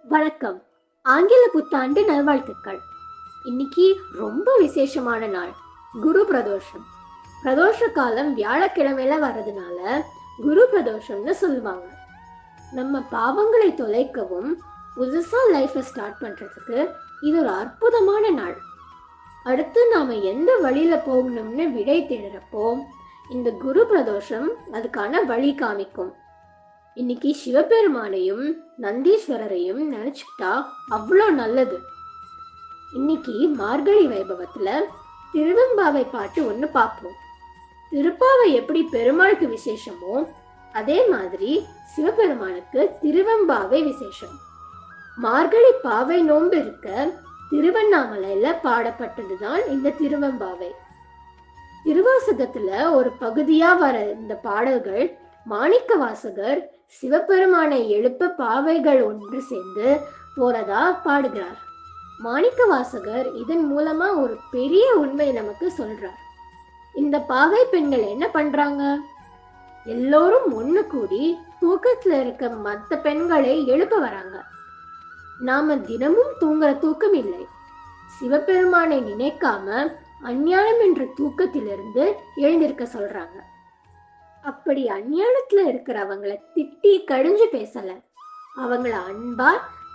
வணக்கம். ஆங்கில புத்தாண்டு நல்வாழ்த்துக்கள். இன்னைக்கு ரொம்ப விசேஷமான நாள், குரு பிரதோஷம். பிரதோஷ காலம் வியாழக்கிழமையில வர்றதுனால குரு பிரதோஷம்னு சொல்லுவாங்க. நம்ம பாவங்களை தொலைக்கவும் புதுசா லைஃபை ஸ்டார்ட் பண்றதுக்கு இது ஒரு அற்புதமான நாள். அடுத்து நாம எந்த வழியில போகணும்னு விடை தேடுறப்போ இந்த குரு பிரதோஷம் அதுக்கான வழி காமிக்கும். இன்னைக்கு சிவபெருமானையும் நந்தீஸ்வரரையும் நினைச்சுக்கிட்டா அவ்வளோ நல்லது. இன்னைக்கு மார்கழி வைபவத்துல திருவெம்பாவை பாட்டு ஒன்று பார்ப்போம். திருப்பாவை எப்படி பெருமாளுக்கு விசேஷமோ அதே மாதிரி சிவபெருமானுக்கு திருவெம்பாவை விசேஷம். மார்கழி பாவை நோன்பு இருக்க திருவண்ணாமலையில பாடப்பட்டதுதான் இந்த திருவெம்பாவை. திருவாசகத்துல ஒரு பகுதியா வர இந்த பாடல்கள் மாணிக்க வாசகர் சிவபெருமானை எழுப்ப பாவைகள் ஒன்று சேர்ந்து போறதா பாடுகிறார். மாணிக்க வாசகர் இதன் மூலமா ஒரு பெரிய உண்மை நமக்கு சொல்றார். இந்த பாவை பெண்கள் என்ன பண்றாங்க? எல்லோரும் ஒண்ணு கூடி தூக்கத்துல இருக்க மற்ற பெண்களை எழுப்ப வராங்க. நாம தினமும் தூங்குற தூக்கம் இல்லை. சிவபெருமானை நினைக்காம அஞ்ஞானம் என்ற தூக்கத்திலிருந்து எழுந்திருக்க சொல்றாங்க. அப்படி அஞ்ஞானத்துல இருக்கிறவங்களை திட்டி கடிஞ்சு பேசல, அவங்கள அன்பா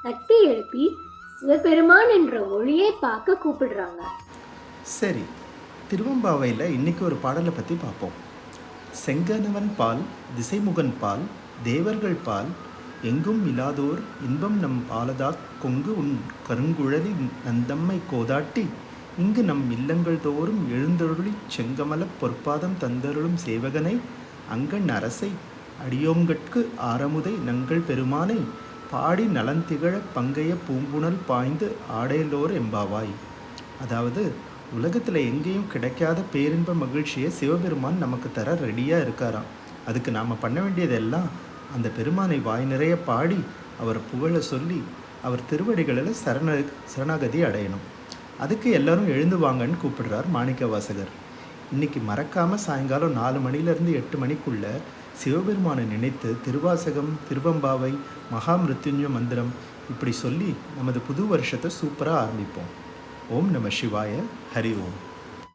தட்டி எழுப்பி சிவபெருமான் என்ற ஒளியை பார்க்க கூப்பிடுறாங்க. சரி, திருவம்பாவையில் இன்னைக்கு ஒரு பாடலை பற்றி பார்ப்போம். செங்கனவன் பால் திசைமுகன் பால் தேவர்கள் பால் எங்கும் இல்லாதோர் இன்பம் நம் பாலதா கொங்கு உன் கருங்குழலி நந்தம்மை கோதாட்டி இங்கு நம் இல்லங்கள் தோறும் எழுந்தருளி செங்கமல பொற்பாதம் தந்தருளும் சேவகனை அங்கண் அரசை அடியோங்கட்கு ஆரமுதை நங்கள் பெருமானை பாடி நலந்திகழ பங்கைய பூம்புணல் பாய்ந்து ஆடையலோர் எம்பாவாய். அதாவது, உலகத்தில் எங்கேயும் கிடைக்காத பேரின்ப மகிழ்ச்சியை சிவபெருமான் நமக்கு தர ரெடியாக இருக்காராம். அதுக்கு நாம் பண்ண வேண்டியதெல்லாம் அந்த பெருமானை வாய் நிறைய பாடி அவரை புகழ சொல்லி அவர் திருவடிகளில் சரணாகதி அடையணும். அதுக்கு எல்லாரும் எழுந்து வாங்கன்னு கூப்பிடுறார் மாணிக்க வாசகர். இன்றைக்கி மறக்காமல் சாயங்காலம் 4 மணிலேருந்து 8 மணிக்குள்ளே சிவபெருமானை நினைத்து திருவாசகம், திருவம்பாவை, மகாமிருத்யுஞ்சய மந்திரம் இப்படி சொல்லி நமது புது வருஷத்தை சூப்பராக ஆரம்பிப்போம். ஓம் நம சிவாய. ஹரி ஓம்.